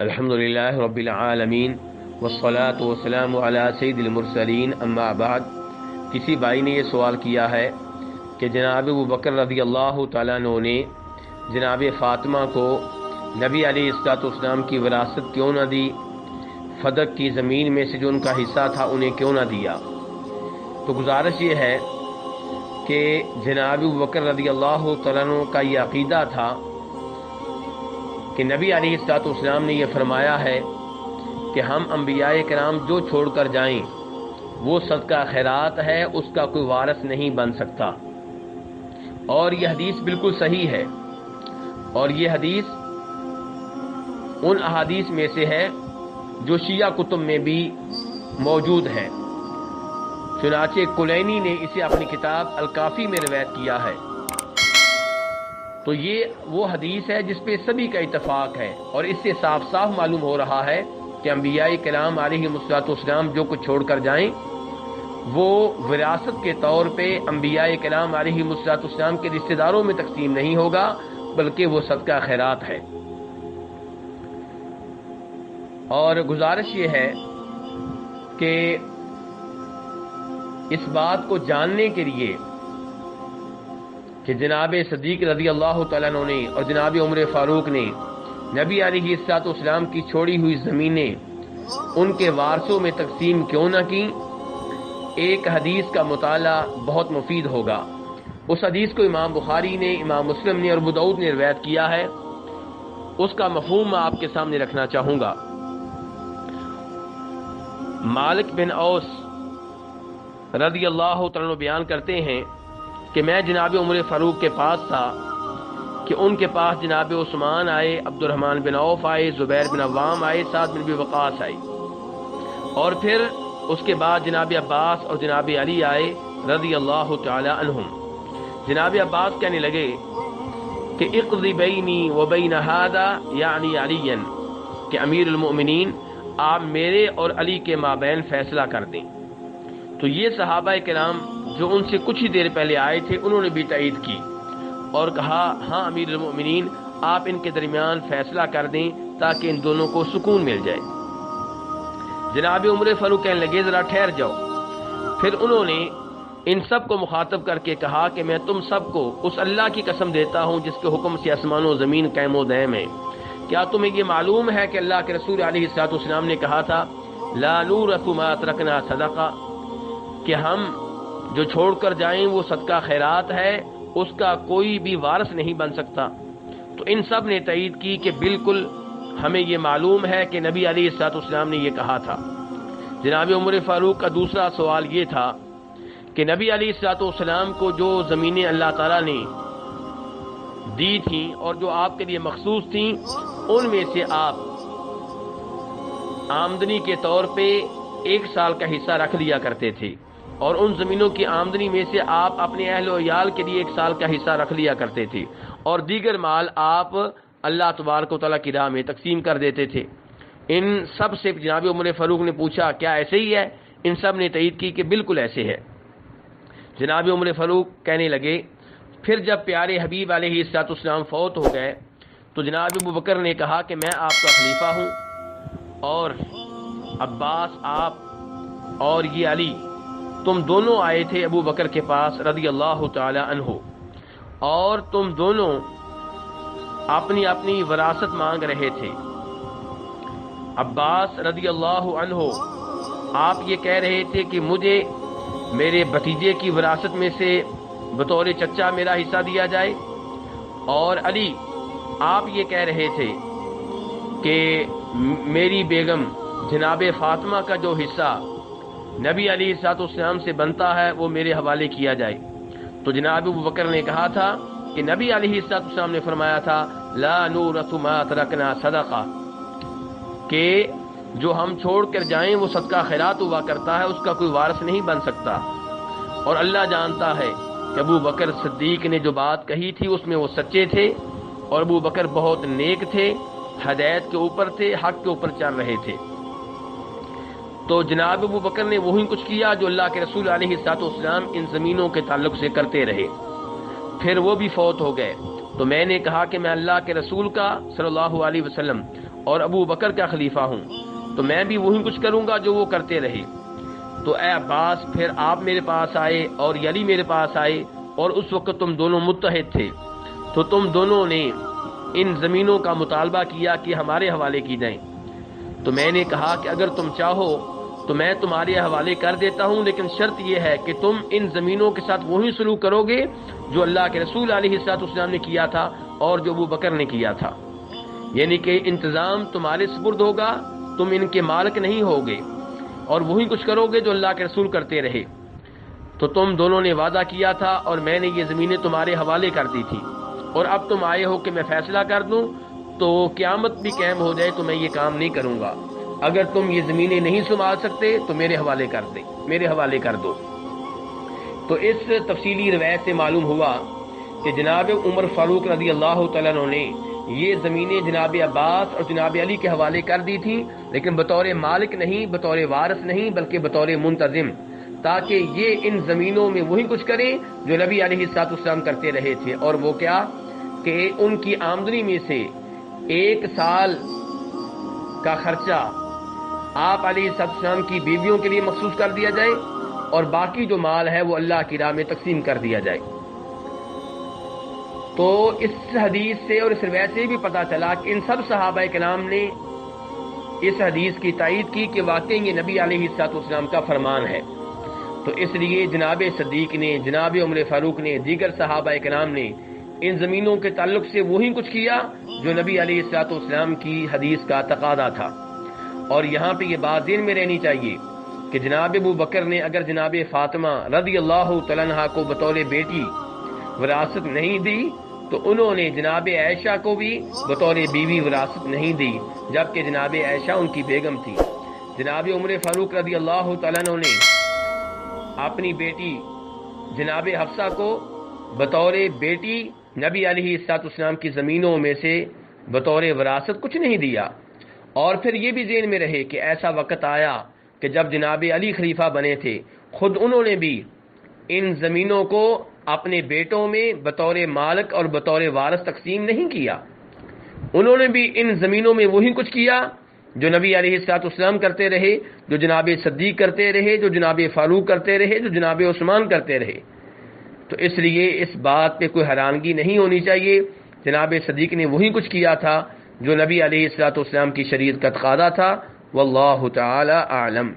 الحمدللہ رب العالمین والصلاة والسلام علی سید المرسلین، اما بعد۔ کسی بھائی نے یہ سوال کیا ہے کہ جناب ابو بکر رضی اللہ تعالیٰ عنہ نے جناب فاطمہ کو نبی علیہ السلام کی وراثت کیوں نہ دی، فدق کی زمین میں سے جو ان کا حصہ تھا انہیں کیوں نہ دیا؟ تو گزارش یہ ہے کہ جناب ابو بکر رضی اللہ تعالیٰ عنہ کا یہ عقیدہ تھا کہ نبی علیہ السلام نے یہ فرمایا ہے کہ ہم انبیاء کرام جو چھوڑ کر جائیں وہ صدقہ خیرات ہے، اس کا کوئی وارث نہیں بن سکتا۔ اور یہ حدیث بالکل صحیح ہے، اور یہ حدیث ان احادیث میں سے ہے جو شیعہ کتب میں بھی موجود ہے۔ چنانچہ کلینی نے اسے اپنی کتاب الکافی میں روایت کیا ہے۔ تو یہ وہ حدیث ہے جس پہ سبھی کا اتفاق ہے، اور اس سے صاف صاف معلوم ہو رہا ہے کہ انبیاء کرام علیہ السلام جو کچھ چھوڑ کر جائیں وہ وراثت کے طور پہ انبیاء کرام علیہ السلام کے رشتہ داروں میں تقسیم نہیں ہوگا، بلکہ وہ صدقہ خیرات ہے۔ اور گزارش یہ ہے کہ اس بات کو جاننے کے لیے کہ جناب صدیق رضی اللہ تعالیٰ عنہ نے اور جناب عمر فاروق نے نبی علیہ السلام کی چھوڑی ہوئی زمینیں ان کے وارثوں میں تقسیم کیوں نہ کی، ایک حدیث کا مطالعہ بہت مفید ہوگا۔ اس حدیث کو امام بخاری نے، امام مسلم نے اور ابو داؤد نے روایت کیا ہے۔ اس کا مفہوم میں آپ کے سامنے رکھنا چاہوں گا۔ مالک بن اوس رضی اللہ تعالیٰ عنہ بیان کرتے ہیں کہ میں جناب عمر فاروق کے پاس تھا کہ ان کے پاس جناب عثمان آئے، عبد الرحمن بن عوف آئے، زبیر بن عوام آئے، سعد بن ابی وقاص آئے، اور پھر اس کے بعد جناب عباس اور جناب علی آئے رضی اللہ تعالی عنہم۔ جناب عباس کہنے لگے کہ اقضی بینی و بین ھذا یعنی علی، کہ امیر المؤمنین آپ میرے اور علی کے مابین فیصلہ کر دیں۔ تو یہ صحابہ کرام جو ان سے کچھ ہی دیر پہلے آئے تھے انہوں نے بھی تائید کی اور کہا ہاں امیر المؤمنین آپ ان کے درمیان فیصلہ کر دیں تاکہ ان دونوں کو سکون مل جائے۔ جناب عمر فاروق کہنے لگے ذرا ٹھہر جاؤ۔ پھر انہوں نے ان سب کو مخاطب کر کے کہا کہ میں تم سب کو اس اللہ کی قسم دیتا ہوں جس کے حکم سے آسمان و زمین قائم و دائم ہے، کیا تمہیں یہ معلوم ہے کہ اللہ کے رسول علیہ السلام نے کہا تھا لا نورث ما ترکنا صدقہ، کہ ہم جو چھوڑ کر جائیں وہ صدقہ خیرات ہے، اس کا کوئی بھی وارث نہیں بن سکتا۔ تو ان سب نے تائید کی کہ بالکل ہمیں یہ معلوم ہے کہ نبی علیہ السلام نے یہ کہا تھا۔ جناب عمر فاروق کا دوسرا سوال یہ تھا کہ نبی علیہ السلام کو جو زمینیں اللہ تعالیٰ نے دی تھیں اور جو آپ کے لیے مخصوص تھیں ان میں سے آپ آمدنی کے طور پہ 1 سال کا حصہ رکھ لیا کرتے تھے، اور ان زمینوں کی آمدنی میں سے آپ اپنے اہل و عیال کے لیے 1 سال کا حصہ رکھ لیا کرتے تھے، اور دیگر مال آپ اللہ تبارک و تعالیٰ کی راہ میں تقسیم کر دیتے تھے۔ ان سب سے جناب عمر فاروق نے پوچھا کیا ایسے ہی ہے؟ ان سب نے تائید کی کہ بالکل ایسے ہے۔ جناب عمر فاروق کہنے لگے پھر جب پیارے حبیب علیہ السلام فوت ہو گئے تو جناب ابو بکر نے کہا کہ میں آپ کا خلیفہ ہوں، اور عباس آپ اور یہ علی تم دونوں آئے تھے ابو بکر کے پاس رضی اللہ تعالی عنہ، اور تم دونوں اپنی اپنی وراثت مانگ رہے تھے۔ عباس رضی اللہ عنہ آپ یہ کہہ رہے تھے کہ مجھے میرے بھتیجے کی وراثت میں سے بطور چچا میرا حصہ دیا جائے، اور علی آپ یہ کہہ رہے تھے کہ میری بیگم جناب فاطمہ کا جو حصہ نبی علیہ السلام سے بنتا ہے وہ میرے حوالے کیا جائے۔ تو جناب ابو بکر نے کہا تھا کہ نبی علیہ السلام نے فرمایا تھا لا نورث ما ترکنا صدقہ، کہ جو ہم چھوڑ کر جائیں وہ صدقہ خیرات ہوا کرتا ہے، اس کا کوئی وارث نہیں بن سکتا۔ اور اللہ جانتا ہے کہ ابو بکر صدیق نے جو بات کہی تھی اس میں وہ سچے تھے، اور ابو بکر بہت نیک تھے، ہدایت کے اوپر تھے، حق کے اوپر چل رہے تھے۔ تو جناب ابو بکر نے وہی کچھ کیا جو اللہ کے رسول علیہ السلام ان زمینوں کے تعلق سے کرتے رہے۔ پھر وہ بھی فوت ہو گئے، تو میں نے کہا کہ میں اللہ کے رسول کا صلی اللہ علیہ وسلم اور ابو بکر کا خلیفہ ہوں تو میں بھی وہی کچھ کروں گا جو وہ کرتے رہے۔ تو اے عباس، پھر آپ میرے پاس آئے اور علی میرے پاس آئے، اور اس وقت تم دونوں متحد تھے، تو تم دونوں نے ان زمینوں کا مطالبہ کیا کہ ہمارے حوالے کی جائیں۔ تو میں نے کہا کہ اگر تم چاہو تو میں تمہارے حوالے کر دیتا ہوں، لیکن شرط یہ ہے کہ تم ان زمینوں کے ساتھ وہی سلوک کرو گے جو اللہ کے رسول علیہ الصلوۃ والسلام نے کیا تھا اور جو ابو بکر نے کیا تھا، یعنی کہ انتظام تمہارے سپرد ہوگا، تم ان کے مالک نہیں ہوگے، اور وہی کچھ کرو گے جو اللہ کے رسول کرتے رہے۔ تو تم دونوں نے وعدہ کیا تھا اور میں نے یہ زمینیں تمہارے حوالے کر دی تھی، اور اب تم آئے ہو کہ میں فیصلہ کر دوں، تو قیامت بھی قائم ہو جائے تو میں یہ کام نہیں کروں گا۔ اگر تم یہ زمینیں نہیں سنبھال سکتے تو میرے حوالے کر دو۔ تو اس تفصیلی روایت سے معلوم ہوا کہ جناب عمر فاروق رضی اللہ تعالیٰ عنہ نے یہ زمینیں جناب عباس اور جناب علی کے حوالے کر دی تھیں، لیکن بطور مالک نہیں، بطور وارث نہیں، بلکہ بطور منتظم، تاکہ یہ ان زمینوں میں وہی کچھ کریں جو نبی علیہ الصلوۃ والسلام کرتے رہے تھے، اور وہ کیا کہ ان کی آمدنی میں سے 1 سال کا خرچہ آپ علیہ الصلوۃ والسلام کی بیویوں کے لیے مخصوص کر دیا جائے، اور باقی جو مال ہے وہ اللہ کی راہ میں تقسیم کر دیا جائے۔ تو اس حدیث سے اور اس روایت سے بھی پتہ چلا کہ ان سب صحابہ کرام نے اس حدیث کی تائید کی کہ واقعی یہ نبی علیہ الصلوۃ والسلام کا فرمان ہے۔ تو اس لیے جناب صدیق نے، جناب عمر فاروق نے، دیگر صحابہ کرام نے ان زمینوں کے تعلق سے وہی کچھ کیا جو نبی علیہ الصلوۃ والسلام کی حدیث کا تقاضا تھا۔ اور یہاں پہ یہ بات ذہن میں رہنی چاہیے کہ جناب ابو بکر نے اگر جناب فاطمہ رضی اللہ تعالیٰ عنہا کو بطور بیٹی وراثت نہیں دی تو انہوں نے جناب عائشہ کو بھی بطور بیوی وراثت نہیں دی، جبکہ جناب عائشہ ان کی بیگم تھی۔ جناب عمر فاروق رضی اللہ تعالیٰ عنہ نے اپنی بیٹی جناب حفصہ کو بطور بیٹی نبی علیہ الصلوۃ والسلام کی زمینوں میں سے بطور وراثت کچھ نہیں دیا۔ اور پھر یہ بھی ذہن میں رہے کہ ایسا وقت آیا کہ جب جناب علی خلیفہ بنے تھے، خود انہوں نے بھی ان زمینوں کو اپنے بیٹوں میں بطور مالک اور بطور وارث تقسیم نہیں کیا، انہوں نے بھی ان زمینوں میں وہی کچھ کیا جو نبی علیہ الصلوۃ والسلام کرتے رہے، جو جناب صدیق کرتے رہے، جو جناب فاروق کرتے رہے، جو جناب عثمان کرتے رہے۔ تو اس لیے اس بات پہ کوئی حیرانگی نہیں ہونی چاہیے، جناب صدیق نے وہی کچھ کیا تھا جو نبی علیہ الصلوۃ والسلام کی شریعت کا تقاضا تھا۔ واللہ تعالی اعلم۔